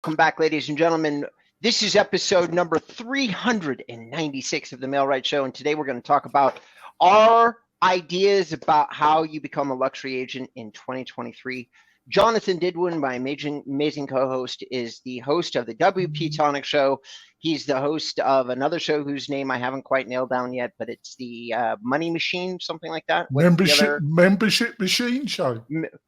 Welcome back, ladies and gentlemen. This is episode number 396 of the Mail Right Show, and today we're going to talk about our ideas about how you become a luxury agent in 2023. Jonathan Didwin, my amazing co-host, is the host of the WP Tonic Show. He's the host of another show whose name I haven't quite nailed down yet, but it's the Money Machine, something like that. Membership Machine Show.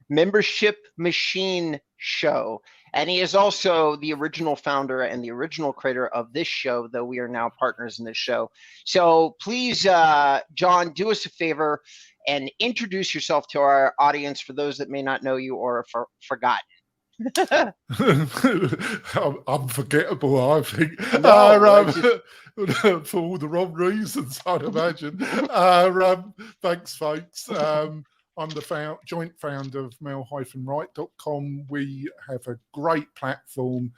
Membership Machine Show. And he is also the original founder and the original creator of this show, though we are now partners in this show. So please, John, do us a favor and introduce yourself to our audience for those that may not know you or have forgotten. Unforgettable, I think. For all the wrong reasons, I'd imagine. Thanks, folks. I'm the joint founder of mail-right.com. We have a great platform,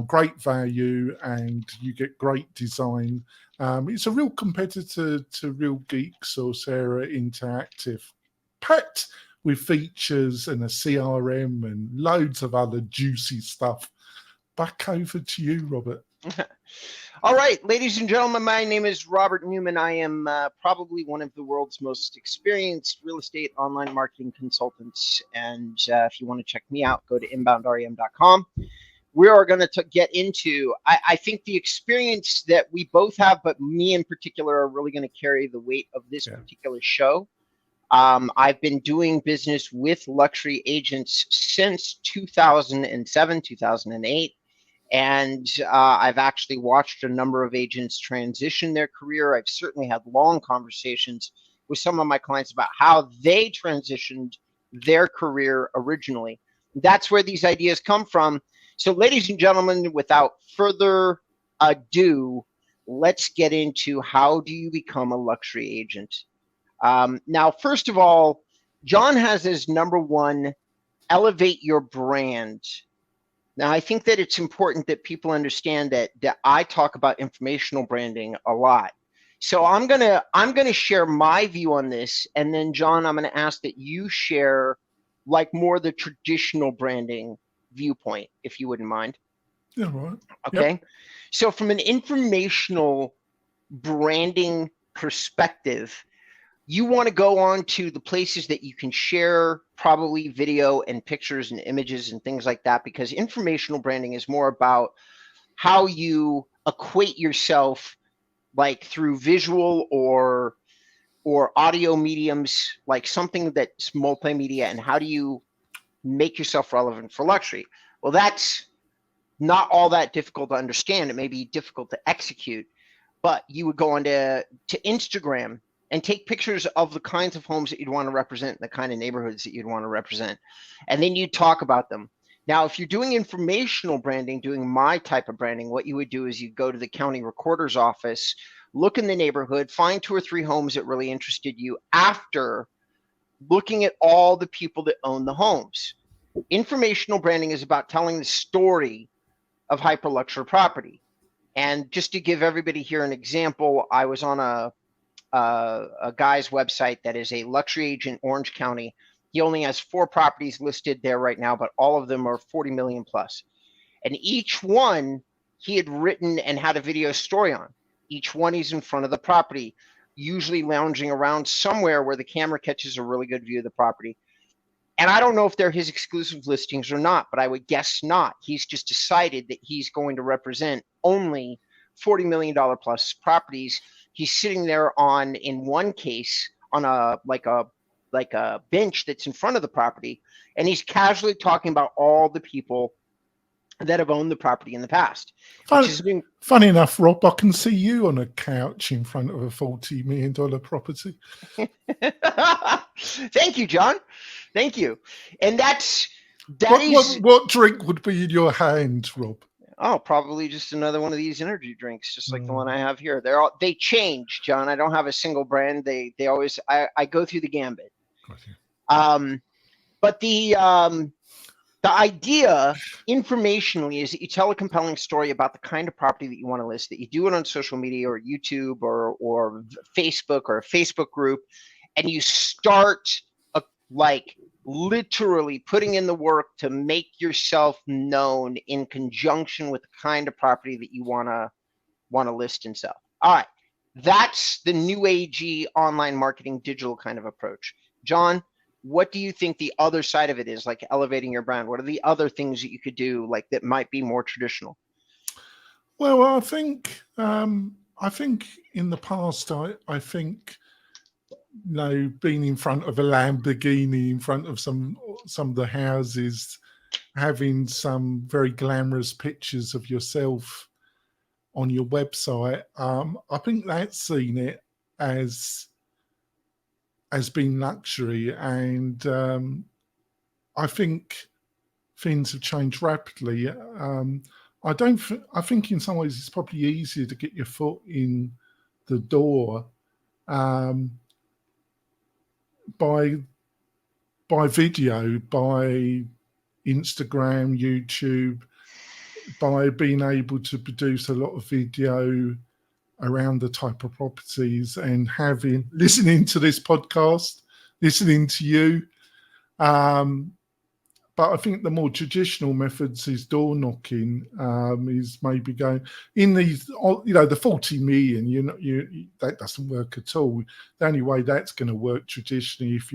great value, and you get great design. It's a real competitor to Real Geeks or Sarah Interactive, packed with features and a CRM and loads of other juicy stuff. Back over to you, Robert. All right, ladies and gentlemen, my name is Robert Newman. I am probably one of the world's most experienced real estate online marketing consultants. And if you want to check me out, go to inboundrem.com. We are going to get into, I think, the experience that we both have, but me in particular, are really going to carry the weight of this particular show. I've been doing business with luxury agents since 2007, 2008. And I've actually watched a number of agents transition their career. I've certainly had long conversations with some of my clients about how they transitioned their career originally. That's where these ideas come from. So, ladies and gentlemen, without further ado, let's get into how do you become a luxury agent. Now, first of all, John has his number one, elevate your brand. Now, I think that it's important that people understand that I talk about informational branding a lot. So I'm gonna share my view on this, and then John, I'm gonna ask that you share like more the traditional branding viewpoint, if you wouldn't mind. Yeah, right. Okay. Yep. So from an informational branding perspective, you want to go on to the places that you can share probably video and pictures and images and things like that, because informational branding is more about how you equate yourself, like through visual or audio mediums, like something that's multimedia, and how do you make yourself relevant for luxury? Well, that's not all that difficult to understand. It may be difficult to execute, but you would go on to Instagram and take pictures of the kinds of homes that you'd want to represent, the kind of neighborhoods that you'd want to represent. And then you talk about them. Now, if you're doing informational branding, doing my type of branding, what you would do is you'd go to the county recorder's office, look in the neighborhood, find 2 or 3 homes that really interested you after looking at all the people that own the homes. Informational branding is about telling the story of hyper luxury property. And just to give everybody here an example, I was on a guy's website that is a luxury agent, Orange County. He only has 4 properties listed there right now, but all of them are 40 million plus. And each one he had written and had a video story on. Each one he's in front of the property, usually lounging around somewhere where the camera catches a really good view of the property. And I don't know if they're his exclusive listings or not, but I would guess not. He's just decided that he's going to represent only $40 million plus properties. He's sitting there in one case, on a bench that's in front of the property, and he's casually talking about all the people that have owned the property in the past. Funny enough, Rob, I can see you on a couch in front of a $40 million property. Thank you, John. Thank you. And what drink would be in your hand, Rob? Oh, probably just another one of these energy drinks, just like the one I have here. They change, John. I don't have a single brand. They always, I go through the gambit. But the idea informationally is that you tell a compelling story about the kind of property that you want to list, that you do it on social media or YouTube or Facebook or a Facebook group, and you start literally putting in the work to make yourself known in conjunction with the kind of property that you want to list and sell. All right. That's the new agey online marketing digital kind of approach. John, what do you think the other side of it is, like elevating your brand? What are the other things that you could do like that might be more traditional? Well, I think in the past, I think, you know, being in front of a Lamborghini, in front of some of the houses, having some very glamorous pictures of yourself on your website, I think that's seen it as being luxury, and I think things have changed rapidly. I think in some ways it's probably easier to get your foot in the door by video, by Instagram, YouTube, by being able to produce a lot of video around the type of properties, and listening to this podcast, listening to you. But I think the more traditional methods is door knocking, is maybe going in these, you know, the 40 million, that doesn't work at all. The only way that's going to work traditionally, if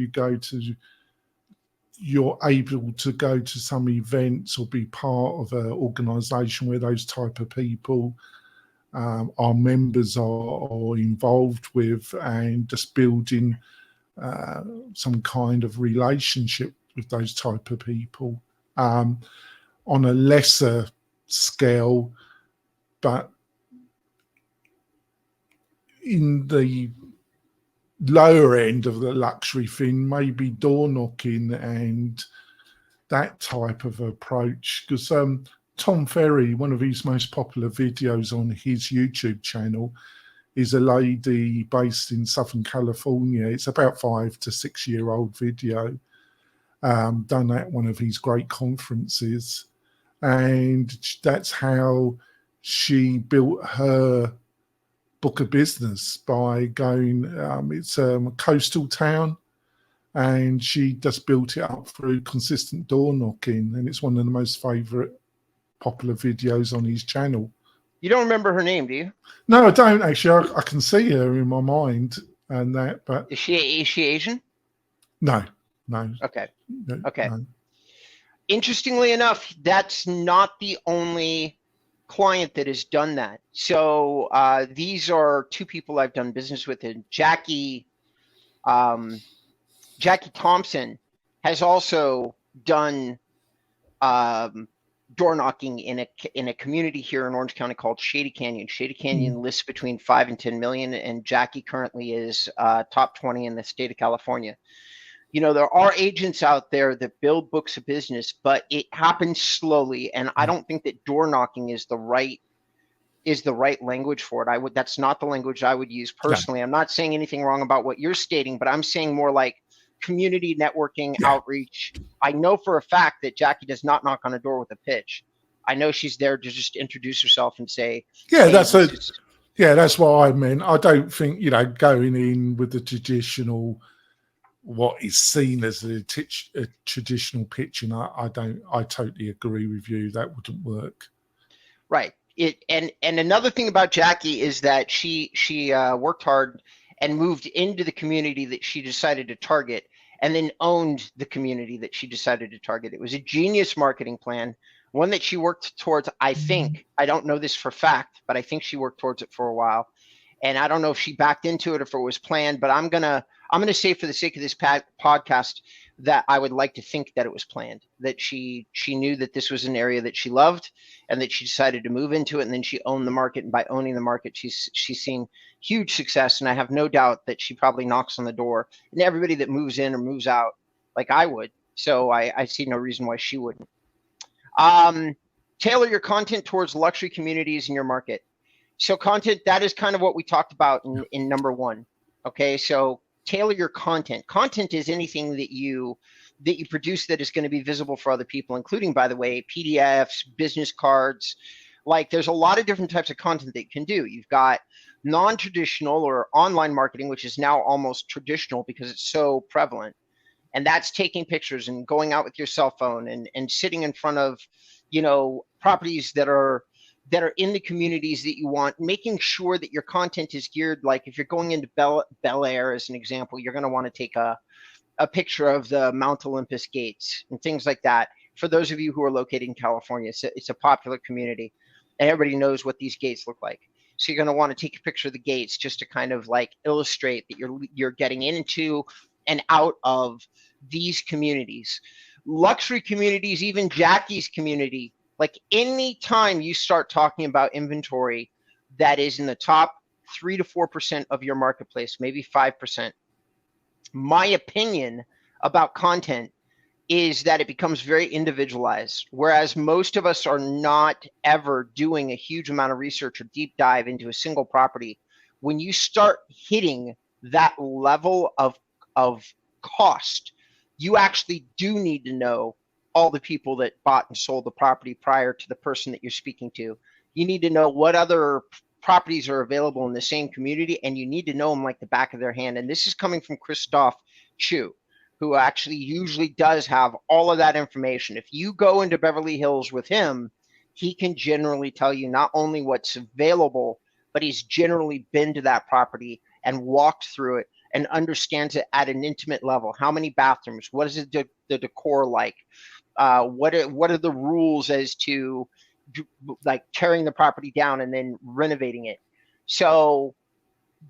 you're able to go to some events or be part of an organisation where those type of people our members are involved with, and just building some kind of relationship with those type of people on a lesser scale, but in the lower end of the luxury thing, maybe door knocking and that type of approach. Because Tom Ferry, one of his most popular videos on his YouTube channel, is a lady based in Southern California. It's about 5 to 6 year old video, done at one of his great conferences. And that's how she built her book of business, by going, it's a coastal town, and she just built it up through consistent door knocking. And it's one of the most favorite popular videos on his channel. You don't remember her name, do you? No, I don't actually. I can see her in my mind and that, but is she Asian? No. Okay. No, okay. No. Interestingly enough, that's not the only client that has done that. So these are two people I've done business with. And Jackie Thompson has also done door knocking in a community here in Orange County called Shady Canyon. Shady Canyon lists between 5 and 10 million, and Jackie currently is top 20 in the state of California. You know, there are agents out there that build books of business, but it happens slowly, and I don't think that door knocking is the right language for it. That's not the language I would use personally. Yeah. I'm not saying anything wrong about what you're stating, but I'm saying more like community networking, outreach. I know for a fact that Jackie does not knock on a door with a pitch. I know she's there to just introduce herself and say, yeah, hey, that's what I meant. I don't think, going in with the traditional, what is seen as a traditional pitching. I totally agree with you. That wouldn't work. Right. And another thing about Jackie is that she worked hard and moved into the community that she decided to target, and then owned the community that she decided to target. It was a genius marketing plan, one that she worked towards. I think, I don't know this for fact, but I think she worked towards it for a while. And I don't know if she backed into it or if it was planned, but I'm gonna say, for the sake of this podcast, that I would like to think that it was planned, that she knew that this was an area that she loved, and that she decided to move into it, and then she owned the market. And by owning the market, she's seen huge success. And I have no doubt that she probably knocks on the door, and everybody that moves in or moves out, like I would. So I see no reason why she wouldn't. Tailor your content towards luxury communities in your market. So content, that is kind of what we talked about in number one. Okay, so tailor your content. Content is anything that you produce that is going to be visible for other people, including, by the way, PDFs, business cards. Like, there's a lot of different types of content that you can do. You've got non-traditional or online marketing, which is now almost traditional because it's so prevalent. And that's taking pictures and going out with your cell phone and sitting in front of, properties that are in the communities that you want, making sure that your content is geared. Like if you're going into Bel Air, as an example, you're going to want to take a picture of the Mount Olympus gates and things like that. For those of you who are located in California, it's a popular community, and everybody knows what these gates look like. So you're going to want to take a picture of the gates just to kind of like illustrate that you're getting into and out of these communities. Luxury communities, even Jackie's community, like any time you start talking about inventory that is in the top 3 to 4% of your marketplace, maybe 5%, my opinion about content is that it becomes very individualized, whereas most of us are not ever doing a huge amount of research or deep dive into a single property. When you start hitting that level of cost, you actually do need to know all the people that bought and sold the property prior to the person that you're speaking to. You need to know what other properties are available in the same community, and you need to know them like the back of their hand. And this is coming from Christoph Chu, who actually usually does have all of that information. If you go into Beverly Hills with him, he can generally tell you not only what's available, but he's generally been to that property and walked through it and understands it at an intimate level. How many bathrooms? What is the decor like? What are the rules as to like tearing the property down and then renovating it? So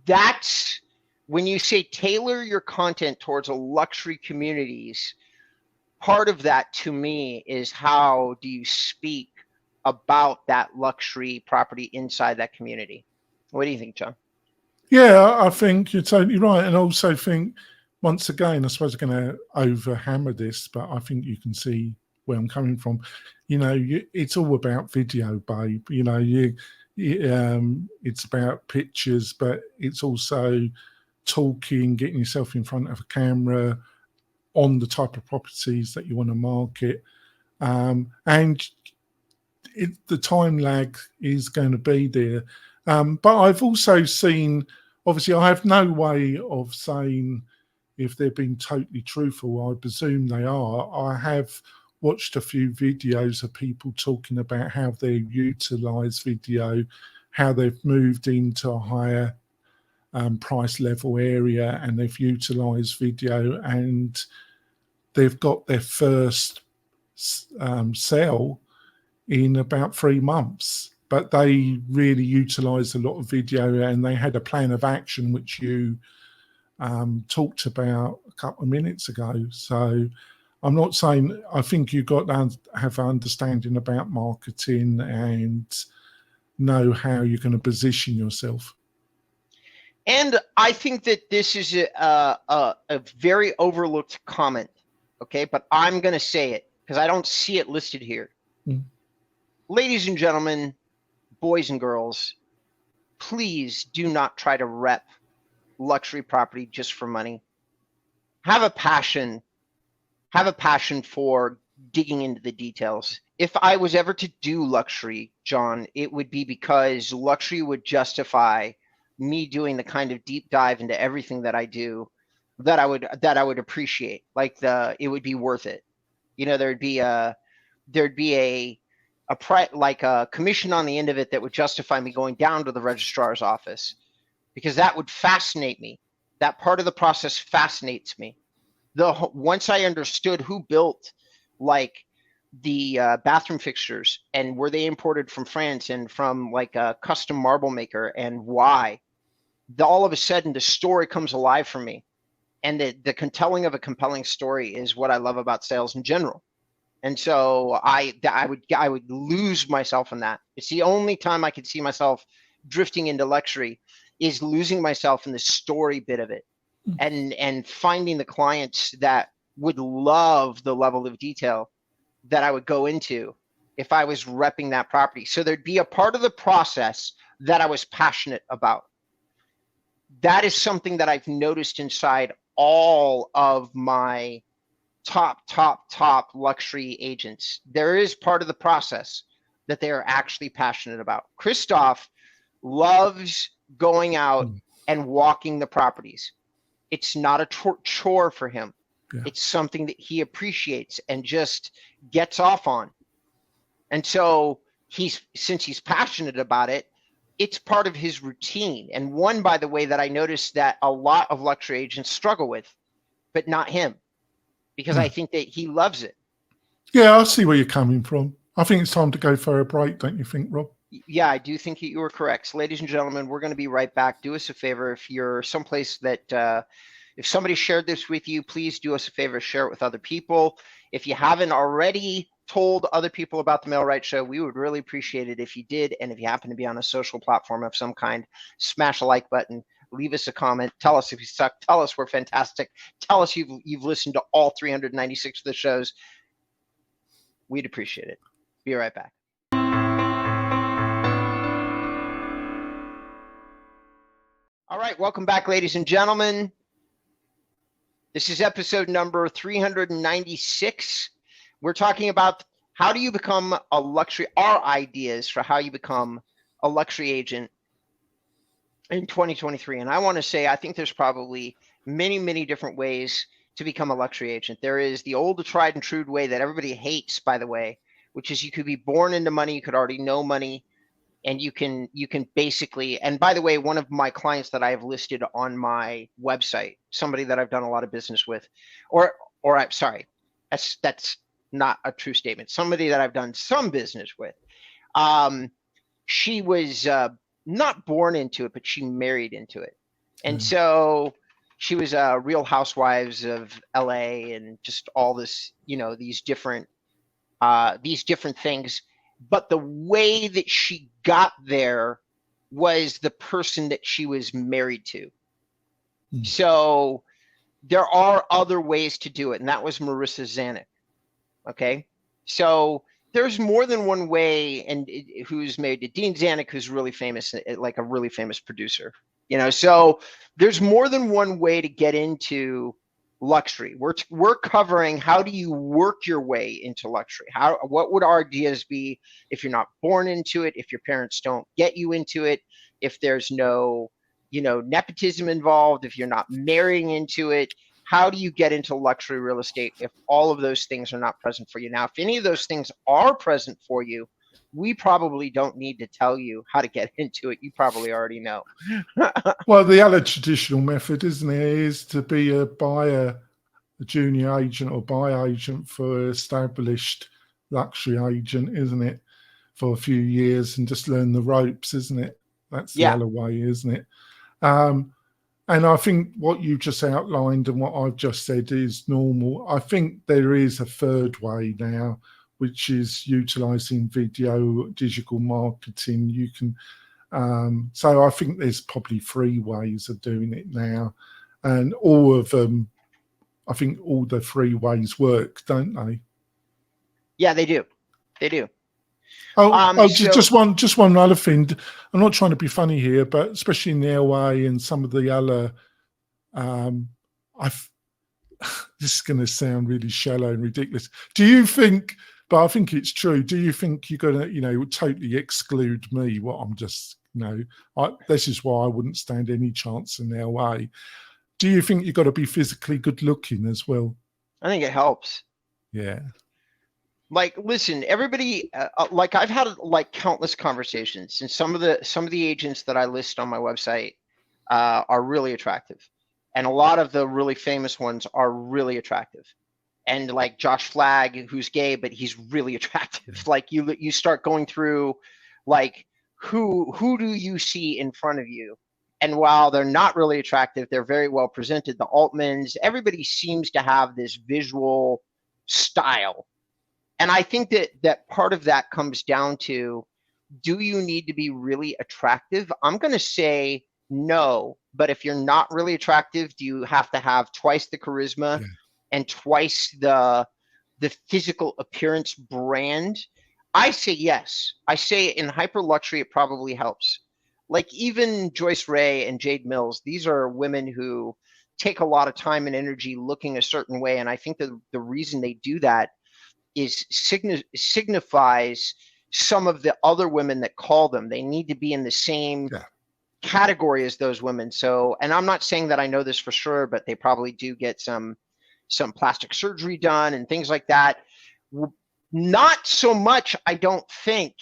that's when you say tailor your content towards a luxury communities. Part of that to me is how do you speak about that luxury property inside that community? What do you think, John? Yeah, I think you're totally right. And I also think, once again, I suppose I'm going to overhammer this, but I think you can see where I'm coming from. It's all about video, babe. It's about pictures, but it's also talking, getting yourself in front of a camera on the type of properties that you want to market. And the time lag is going to be there. But I've also seen, obviously, I have no way of saying if they've been totally truthful. I presume they are. I have watched a few videos of people talking about how they utilize video, how they've moved into a higher price level area and they've utilized video and they've got their first sale in about 3 months. But they really utilized a lot of video and they had a plan of action, which you talked about a couple of minutes ago. So I'm not saying, I think you've got to have understanding about marketing and know how you're going to position yourself. And I think that this is a very overlooked comment, okay? But I'm going to say it because I don't see it listed here. Mm. Ladies and gentlemen, boys and girls, please do not try to rep luxury property just for money. Have a passion for digging into the details. If I was ever to do luxury, John, it would be because luxury would justify me doing the kind of deep dive into everything that I do that I would appreciate. Like it would be worth it. There'd be a commission on the end of it that would justify me going down to the registrar's office, because that would fascinate me. That part of the process fascinates me. Once I understood who built like the bathroom fixtures and were they imported from France and from like a custom marble maker and why, all of a sudden the story comes alive for me. And the telling of a compelling story is what I love about sales in general. And so I would lose myself in that. It's the only time I could see myself drifting into luxury, is losing myself in the story bit of it, and finding the clients that would love the level of detail that I would go into if I was repping that property. So there'd be a part of the process that I was passionate about. That is something that I've noticed inside all of my top luxury agents. There is part of the process that they are actually passionate about. Christoph loves going out and walking the properties. It's not a chore for him. Yeah. It's something that he appreciates and just gets off on. And so since he's passionate about it, it's part of his routine. And one, by the way, that I noticed that a lot of luxury agents struggle with, but not him, because I think that he loves it. Yeah, I see where you're coming from. I think it's time to go for a break, don't you think, Rob? Yeah, I do think you are correct. So, ladies and gentlemen, we're going to be right back. Do us a favor. If you're someplace that, if somebody shared this with you, please do us a favor, share it with other people. If you haven't already told other people about the Mail Right Show, we would really appreciate it if you did. And if you happen to be on a social platform of some kind, smash a like button, leave us a comment, tell us if you suck, tell us we're fantastic, tell us you've listened to all 396 of the shows. We'd appreciate it. Be right back. All right, welcome back, ladies and gentlemen. This is episode number 396. We're talking about how do you become a luxury, our ideas for how you become a luxury agent in 2023. And I want to say, I think there's probably many, many different ways to become a luxury agent. There is the old tried and true way that everybody hates, by the way, which is you could be born into money, you could already know money, and you can basically, and by the way, one of my clients that I have listed on my website, somebody that I've done a lot of business with, or I'm sorry, that's not a true statement. Somebody that I've done some business with. She was not born into it, but she married into it. And so she was Real Housewives of LA and just all this, these different things. But the way that she got there was the person that she was married to. So there are other ways to do it. And that was Marissa Zanuck. Okay. So there's more than one way, and who's married to Dean Zanuck, who's really famous, like a really famous producer, so there's more than one way to get into luxury. We're covering how do you work your way into luxury? What would our ideas be if you're not born into it, if your parents don't get you into it, if there's no, nepotism involved, if you're not marrying into it? How do you get into luxury real estate if all of those things are not present for you? Now, if any of those things are present for you, we probably don't need to tell you how to get into it. You probably already know. Well, the other traditional method, isn't it, is to be a buyer, a junior agent or buy agent for established luxury agent, isn't it, for a few years and just learn the ropes, isn't it? That's the other way, isn't it? And I think what you just outlined and what I've just said is normal. I think there is a third way now, which is utilizing video, digital marketing. You can, so I think there's probably 3 ways of doing it now. And all of them, I think all the 3 ways work, don't they? Yeah, they do. They do. Just one other thing. I'm not trying to be funny here, but especially in the LA and some of the other, this is going to sound really shallow and ridiculous. Do you think? But I think it's true. Do you think you're going to, totally exclude me? What I'm just, this is why I wouldn't stand any chance in LA. Do you think you've got to be physically good looking as well? I think it helps. Yeah. Like, listen, everybody, like I've had like countless conversations, and some of the agents that I list on my website are really attractive, and a lot of the really famous ones are really attractive, and like Josh Flagg, who's gay but he's really attractive. Like you start going through, like who do you see in front of you, and while they're not really attractive, they're very well presented. The Altmans, everybody seems to have this visual style. And I think that part of that comes down to, do you need to be really attractive? I'm going to say no, but if you're not really attractive, do you have to have twice the charisma and twice the physical appearance brand? I say yes. I say in hyper luxury, it probably helps. Like even Joyce Ray and Jade Mills, these are women who take a lot of time and energy looking a certain way. And I think that the reason they do that is signifies some of the other women that call them. They need to be in the same category as those women. So, and I'm not saying that I know this for sure, but they probably do get some some plastic surgery done and things like that. Not so much, I don't think,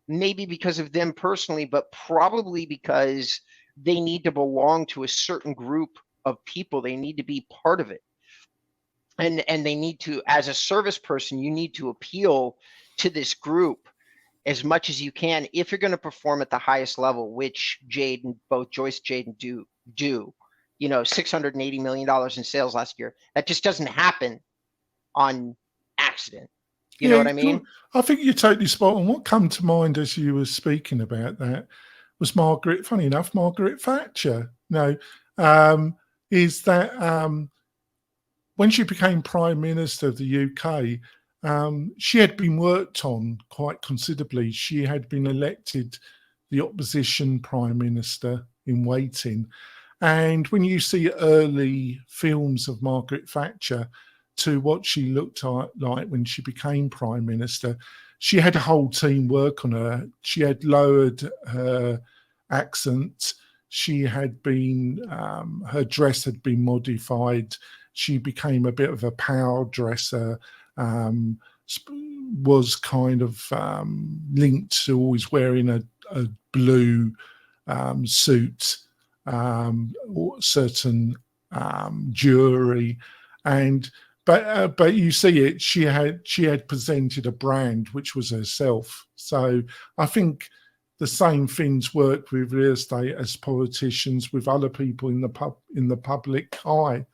maybe because of them personally, but probably because they need to belong to a certain group of people. They need to be part of it. And they need to, as a service person, you need to appeal to this group as much as you can if you're going to perform at the highest level, which both Joyce, Jade, and do. You know, $680 million in sales last year. That just doesn't happen on accident. You know what I mean? I think you're totally spot on. What come to mind as you were speaking about that was funny enough, Margaret Thatcher. Is that when she became Prime Minister of the UK, she had been worked on quite considerably. She had been elected the opposition Prime Minister in waiting. And when you see early films of Margaret Thatcher to what she looked like when she became Prime Minister, she had a whole team work on her. She had lowered her accent. She had been, her dress had been modified. She became a bit of a power dresser, was kind of linked to always wearing a blue suit, or certain jewelry, but you see it. She had presented a brand which was herself. So I think the same things work with real estate as politicians with other people in the public eye.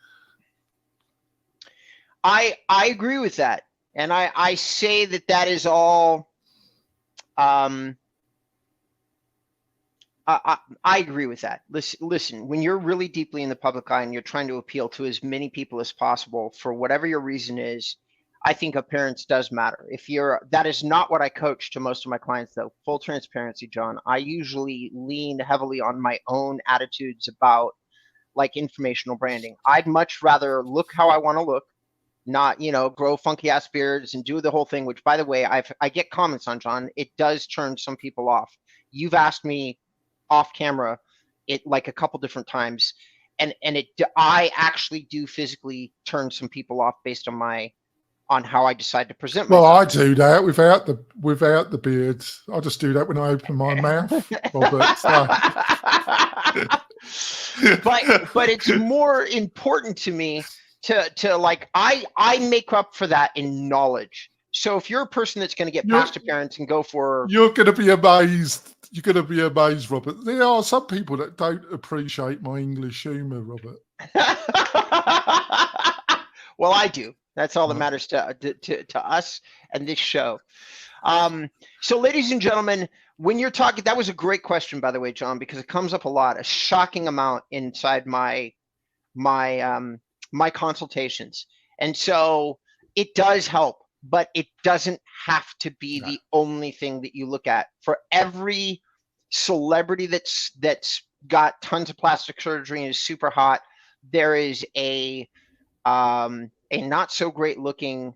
I agree with that, and I say that is all. I agree with that. Listen, when you're really deeply in the public eye and you're trying to appeal to as many people as possible for whatever your reason is, I think appearance does matter. That is not what I coach to most of my clients, though. Full transparency, John. I usually lean heavily on my own attitudes about like informational branding. I'd much rather look how I want to look, not, grow funky ass beards and do the whole thing, which by the way, I get comments on, John. It does turn some people off. You've asked me off camera it like a couple different times, and I actually do physically turn some people off based on how I decide to present myself. Well, I do that without the beard. I just do that when I open my mouth, Robert. But it's more important to me to like I make up for that in knowledge. So if you're a person that's going to get past appearance and go for, you're going to be amazed. You're going to be amazed, Robert. There are some people that don't appreciate my English humor, Robert. Well, I do. That's all that matters to us and this show. So, ladies and gentlemen, when you're talking, that was a great question, by the way, John, because it comes up a lot, a shocking amount inside my consultations, and so it does help. But it doesn't have to be the only thing that you look at. For every celebrity that's got tons of plastic surgery and is super hot, there is a not so great looking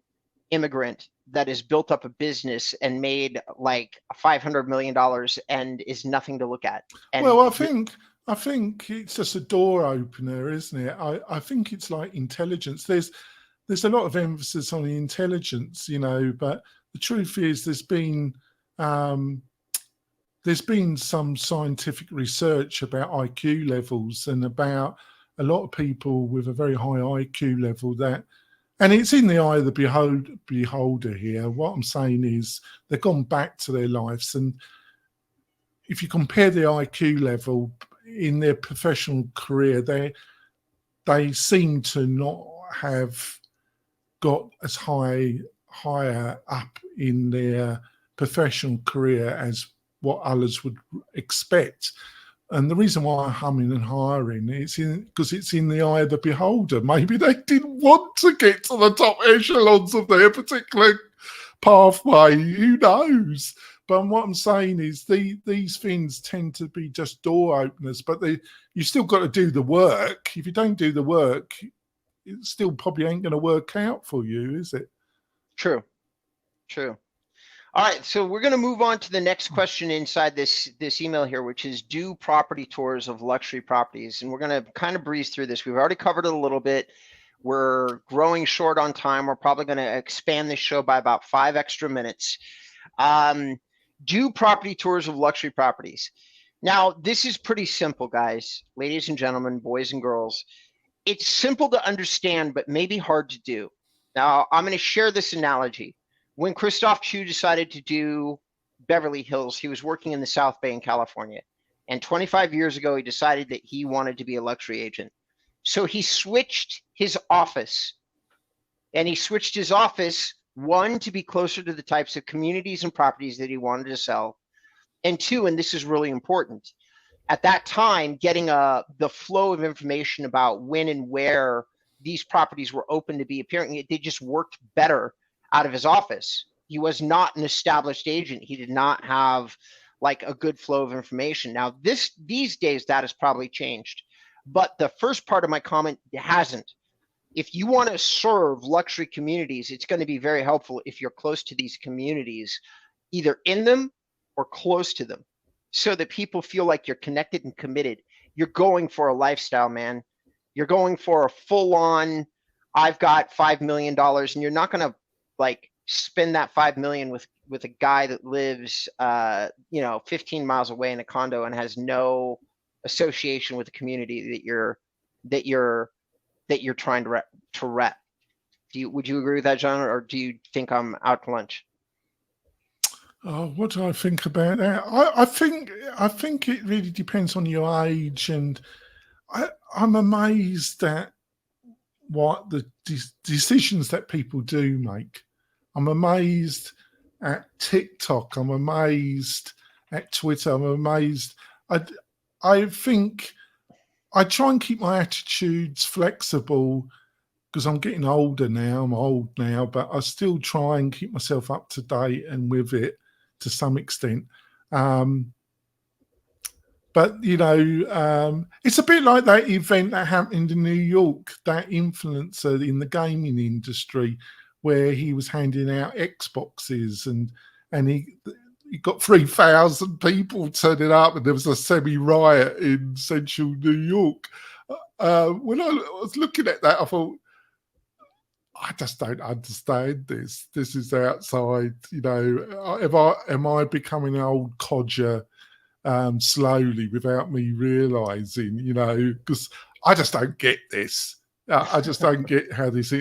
immigrant that has built up a business and made like $500 million and is nothing to look at. And well, I think it's just a door opener, isn't it? I think it's like intelligence. There's a lot of emphasis on the intelligence, but the truth is there's been some scientific research about IQ levels and about a lot of people with a very high IQ level and it's in the eye of the beholder here. What I'm saying is they've gone back to their lives, and if you compare the IQ level in their professional career, they seem to not have got as higher up in their professional career as what others would expect. And the reason why I'm humming and hiring is because it's in the eye of the beholder. Maybe they didn't want to get to the top echelons of their particular pathway. Who knows? But what I'm saying is these things tend to be just door openers, but you still got to do the work. If you don't do the work, it still probably ain't going to work out for you, is it? True. All right, so we're going to move on to the next question inside this email here, which is do property tours of luxury properties. And we're going to kind of breeze through this. We've already covered it a little bit. We're growing short on time. We're probably going to expand this show by about 5 extra minutes. Do property tours of luxury properties. Now, this is pretty simple, guys, ladies and gentlemen, boys and girls. It's simple to understand, but maybe hard to do. Now, I'm going to share this analogy. When Christoph Chu decided to do Beverly Hills, he was working in the South Bay in California. And 25 years ago, he decided that he wanted to be a luxury agent. So he switched his office. And he switched his office, one, to be closer to the types of communities and properties that he wanted to sell. And two, and this is really important, at that time, getting the flow of information about when and where these properties were open to be appearing, they just worked better out of his office. He was not an established agent. He did not have like a good flow of information. Now, these days, that has probably changed. But the first part of my comment hasn't. If you want to serve luxury communities, it's going to be very helpful if you're close to these communities, either in them or close to them, so that people feel like you're connected and committed. You're going for a lifestyle, man. You're going for a full-on, I've got $5 million, and you're not going to like spend that $5 million with a guy that lives 15 miles away in a condo and has no association with the community that you're trying to rep. Would you agree with that, John, or do you think I'm out to lunch? Oh, what do I think about that? I think it really depends on your age, and I'm amazed at what the decisions that people do make. I'm amazed at TikTok. I'm amazed at Twitter. I'm amazed. I think I try and keep my attitudes flexible because I'm getting older now. I'm old now, but I still try and keep myself up to date and with it to some extent. But, it's a bit like that event that happened in New York, that influencer in the gaming industry, where he was handing out Xboxes and he got 3,000 people turning up, and there was a semi-riot in central New York. When I was looking at that, I thought, I just don't understand this. This is outside, am I becoming an old codger slowly without me realizing, because I just don't get this. I just don't get how this,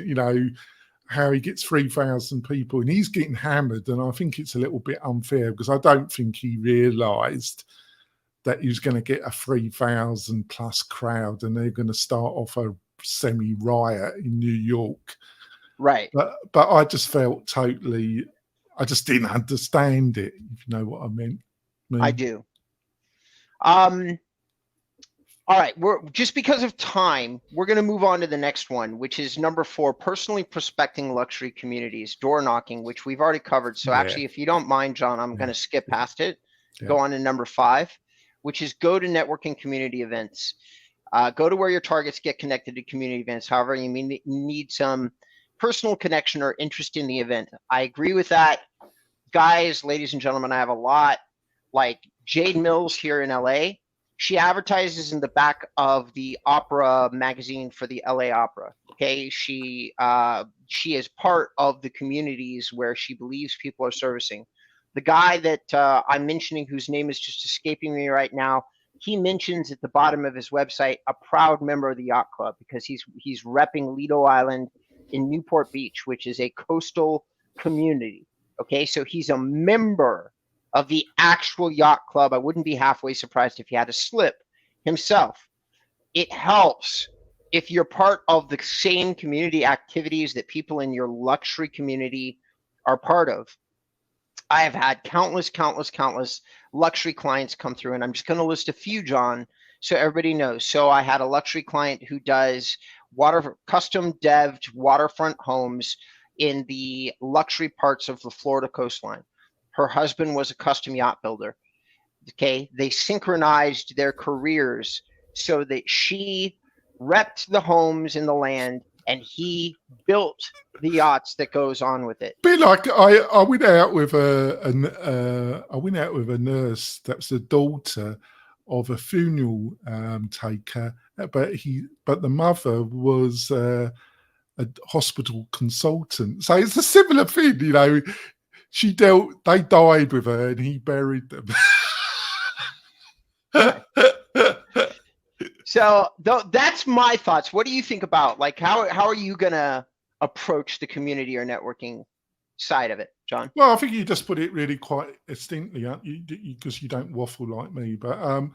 how he gets 3,000 people and he's getting hammered. And I think it's a little bit unfair because I don't think he realized that he was going to get a 3,000 plus crowd and they're going to start off a semi riot in New York. Right. But I just felt I just didn't understand it, if you know what I mean. I do. All right, we're just because of time, we're going to move on to the next one, which is number 4, personally prospecting luxury communities, door knocking, which we've already covered. So actually, if you don't mind, John, I'm going to skip past it, go on to number 5, which is go to networking community events. Go to where your targets get connected to community events. However, you need some personal connection or interest in the event. I agree with that. Guys, ladies and gentlemen, I have a lot. Like Jade Mills here in LA, she advertises in the back of the opera magazine for the LA Opera. Okay, she is part of the communities where she believes people are servicing. The guy that I'm mentioning, whose name is just escaping me right now, he mentions at the bottom of his website a proud member of the yacht club because he's repping Lido Island in Newport Beach, which is a coastal community. Okay, so he's a member of the actual yacht club. I wouldn't be halfway surprised if he had a slip himself. It helps if you're part of the same community activities that people in your luxury community are part of. I have had countless luxury clients come through, and I'm just going to list a few, John, so everybody knows. So I had a luxury client who does custom devved waterfront homes in the luxury parts of the Florida coastline. Her husband was a custom yacht builder. Okay, they synchronized their careers so that she repped the homes in the land and he built the yachts that goes on with it. Bit like I went out with a nurse that's the daughter of a funeral taker, but the mother was a hospital consultant. So it's a similar thing, you know. They died with her and he buried them. So that's my thoughts. What do you think about, like, how are you gonna approach the community or networking side of it, John? Well, I think you just put it really quite distinctly, because you don't waffle like me. But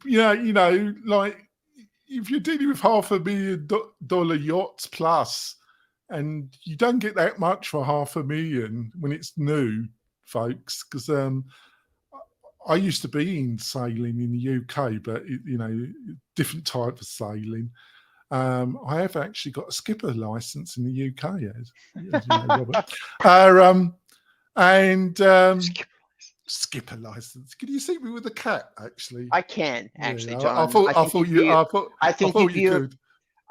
you know, like if you're dealing with $500,000 yachts plus, and you don't get that much for $500,000 when it's new, folks, because I used to be in sailing in the UK, but you know, different type of sailing. I have actually got a skipper license in the UK, as you know, Robert. Skipper license. Can you see me with a cat? Actually, I can actually, yeah, John. I thought you could.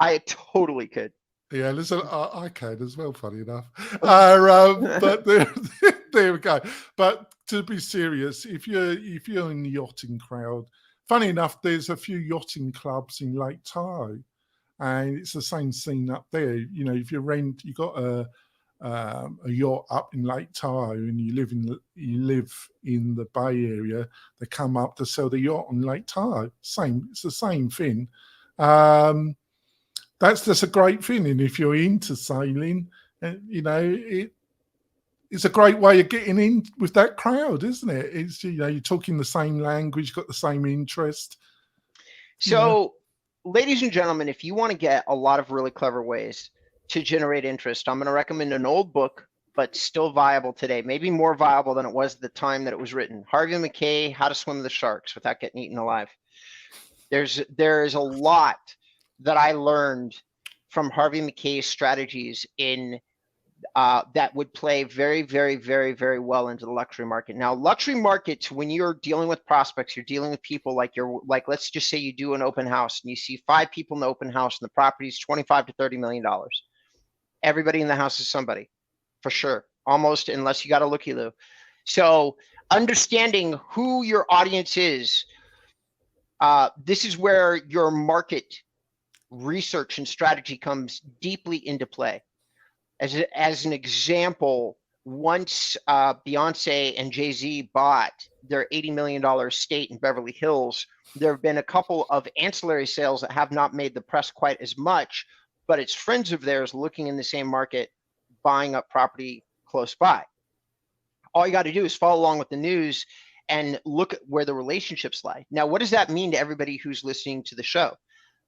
I totally could. Yeah, listen, I can as well. Funny enough, but there we go. But to be serious, if you're in the yachting crowd, funny enough, there's a few yachting clubs in Lake Tahoe, and it's the same scene up there. You know, if you got a yacht up in Lake Tahoe, and you live in the Bay Area, they come up to sell the yacht on Lake Tahoe. It's the same thing. That's just a great thing, and if you're into sailing, you know, it's a great way of getting in with that crowd, isn't it? It's, you know, you're talking the same language, got the same interest. So, ladies and gentlemen, if you want to get a lot of really clever ways to generate interest, I'm going to recommend an old book, but still viable today, maybe more viable than it was at the time that it was written. Harvey Mackay, How to Swim the Sharks Without Getting Eaten Alive. There's a lot that I learned from Harvey Mackay's strategies in that would play very, very, very, very well into the luxury market. Now, luxury markets, when you're dealing with prospects, you're dealing with people like let's just say you do an open house and you see 5 people in the open house and the property's $25 to $30 million. Everybody in the house is somebody, for sure, almost, unless you got a looky-loo. So understanding who your audience is, this is where your market research and strategy comes deeply into play. As an example, once Beyonce and Jay-Z bought their $80 million estate in Beverly Hills, there have been a couple of ancillary sales that have not made the press quite as much, but it's friends of theirs looking in the same market, buying up property close by. All you got to do is follow along with the news and look at where the relationships lie. Now, what does that mean to everybody who's listening to the show?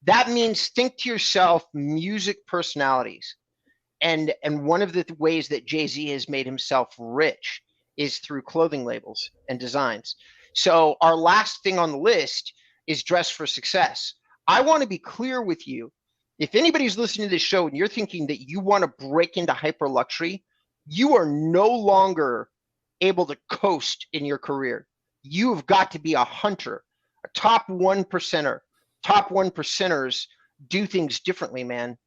That means think to yourself music personalities. And one of the ways that Jay-Z has made himself rich is through clothing labels and designs. So our last thing on the list is dress for success. I want to be clear with you. If anybody's listening to this show and you're thinking that you want to break into hyper luxury, you are no longer able to coast in your career. You have got to be a hunter, a top 1%er. Top 1%ers do things differently, man.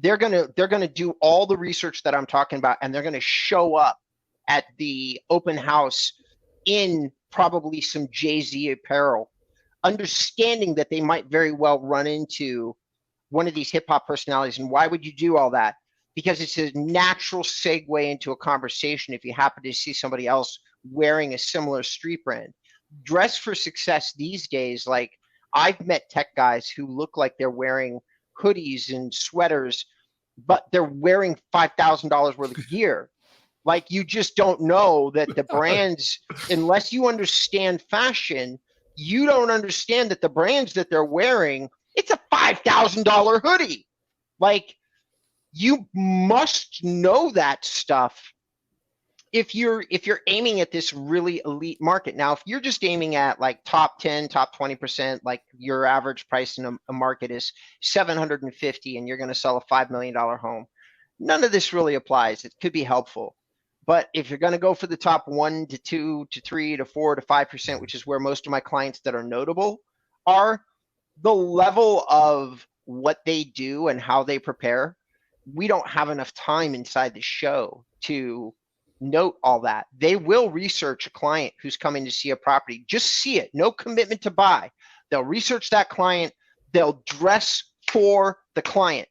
They're gonna do all the research that I'm talking about, and they're gonna show up at the open house in probably some Jay-Z apparel, understanding that they might very well run into one of these hip hop personalities. And why would you do all that? Because it's a natural segue into a conversation if you happen to see somebody else wearing a similar street brand. Dress for success these days, like, I've met tech guys who look like they're wearing hoodies and sweaters, but they're wearing $5,000 worth of gear. Like, you just don't know that the brands, unless you understand fashion, you don't understand that the brands that they're wearing, it's a $5,000 hoodie. Like, you must know that stuff if you're aiming at this really elite market. Now, if you're just aiming at like top 10, top 20%, like your average price in a market is $750 and you're going to sell a $5 million home, none of this really applies. It could be helpful. But if you're going to go for the top 1 to 2 to 3 to 4 to 5%, which is where most of my clients that are notable are, the level of what they do and how they prepare, we don't have enough time inside the show to note all that. They will research a client who's coming to see a property. Just see it. No commitment to buy. They'll research that client. They'll dress for the client.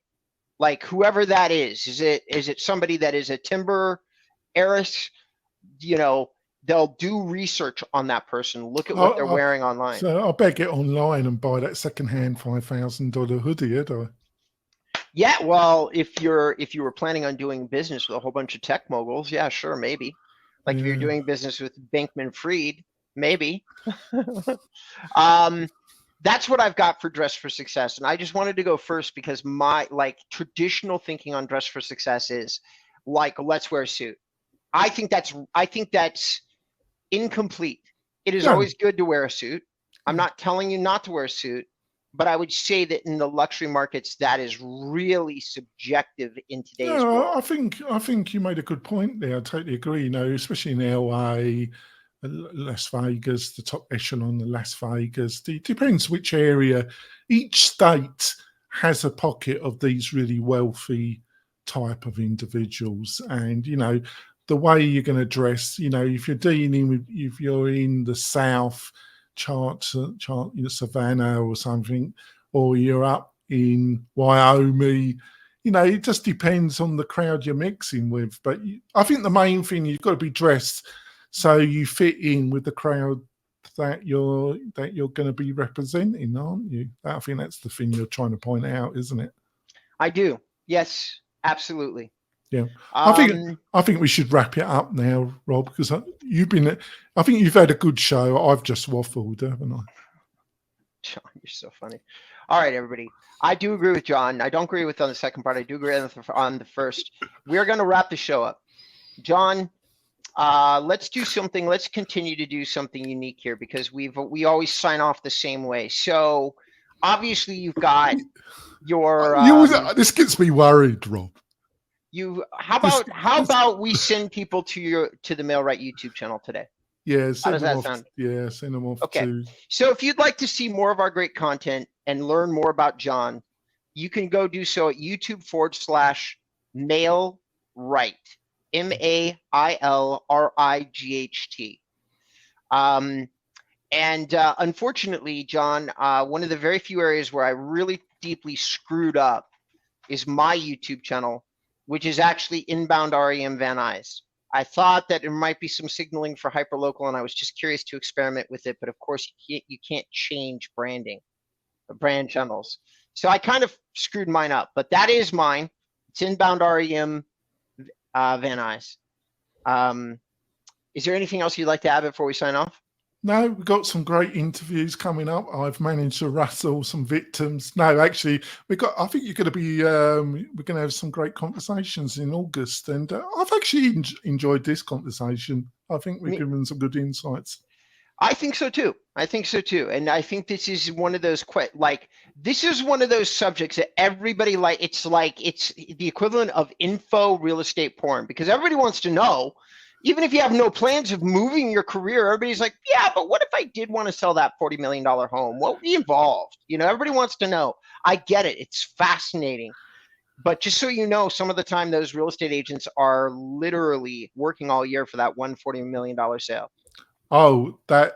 Like whoever that is it somebody that is a timber heiress? You know, they'll do research on that person, look at what they're wearing online. So I better get online and buy that secondhand $5,000 hoodie, had I? Yeah, well, if you were planning on doing business with a whole bunch of tech moguls, yeah, sure, maybe. Like if you're Yeah. doing business with Bankman-Fried, maybe. That's what I've got for Dress for Success. And I just wanted to go first because my like traditional thinking on Dress for Success is like, let's wear a suit. I think that's incomplete. It is Yeah. always good to wear a suit. I'm not telling you not to wear a suit, but I would say that in the luxury markets, that is really subjective in today's world. I think you made a good point there. I totally agree. You know, especially in LA, Las Vegas, the top echelon of Las Vegas. It depends which area. Each state has a pocket of these really wealthy type of individuals, and you know the way you're going to dress. You know, if you're in the South, Savannah or something, or you're up in Wyoming. You know, it just depends on the crowd you're mixing with. But I think the main thing, you've got to be dressed so you fit in with the crowd that you're going to be representing, aren't you? I think that's the thing you're trying to point out, isn't it? I do. Yes, absolutely. Yeah, I think we should wrap it up now, Rob, because I think you've had a good show. I've just waffled, haven't I? John, you're so funny. All right, everybody. I do agree with John. I don't agree with on the second part. I do agree on the first. We're going to wrap the show up. John, let's do something. Let's continue to do something unique here because we always sign off the same way. So obviously you've got your. This gets me worried, Rob. How about we send people to the Mailrite YouTube channel today? Yeah, how does that sound? Yeah, send them off. Okay. So if you'd like to see more of our great content and learn more about John, you can go do so at YouTube/Mailrite, MAILRIGHT. Unfortunately, John, one of the very few areas where I really deeply screwed up is my YouTube channel, which is actually Inbound REM Van Nuys. I thought that there might be some signaling for hyperlocal, and I was just curious to experiment with it. But of course, you can't change brand channels. So I kind of screwed mine up, but that is mine. It's Inbound REM Van Nuys. Is there anything else you'd like to add before we sign off? No, we've got some great interviews coming up. I've managed to rustle some victims. No, actually, I think you're going to be, we're going to have some great conversations in August. And I've actually enjoyed this conversation. I think we've given some good insights. I think so too. And I think this is one of those this is one of those subjects that everybody it's the equivalent of info real estate porn, because everybody wants to know. Even if you have no plans of moving your career, everybody's like, yeah, but what if I did want to sell that $40 million home? What would be involved? You know, everybody wants to know. I get it. It's fascinating. But just so you know, some of the time those real estate agents are literally working all year for that $140 million sale. Oh, that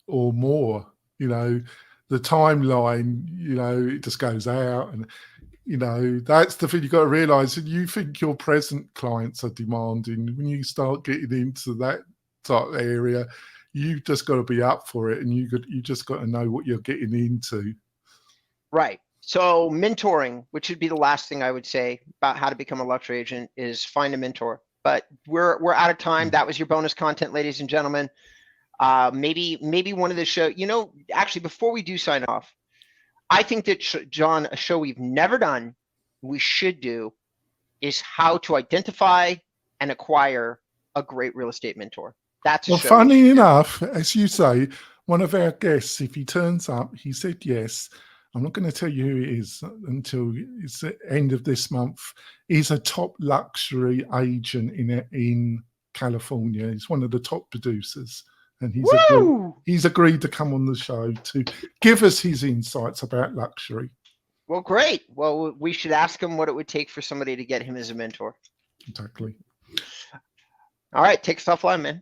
or more, you know, the timeline, you know, it just goes out. And you know, that's the thing you got to realize. And you think your present clients are demanding. When you start getting into that type of area, you just got to be up for it, and you just got to know what you're getting into. Right. So mentoring, which would be the last thing I would say about how to become a luxury agent, is find a mentor. But we're out of time. That was your bonus content, ladies and gentlemen. Maybe one of the show. You know, actually, before we do sign off, I think that, John, a show we've never done, we should do, is how to identify and acquire a great real estate mentor. That's well, funny enough, as you say, one of our guests, if he turns up, he said yes. I'm not going to tell you who it is until it's the end of this month. He's a top luxury agent in California. He's one of the top producers. And he's agreed to come on the show to give us his insights about luxury. Well, great. Well, we should ask him what it would take for somebody to get him as a mentor. Exactly. All right. Take us offline, man.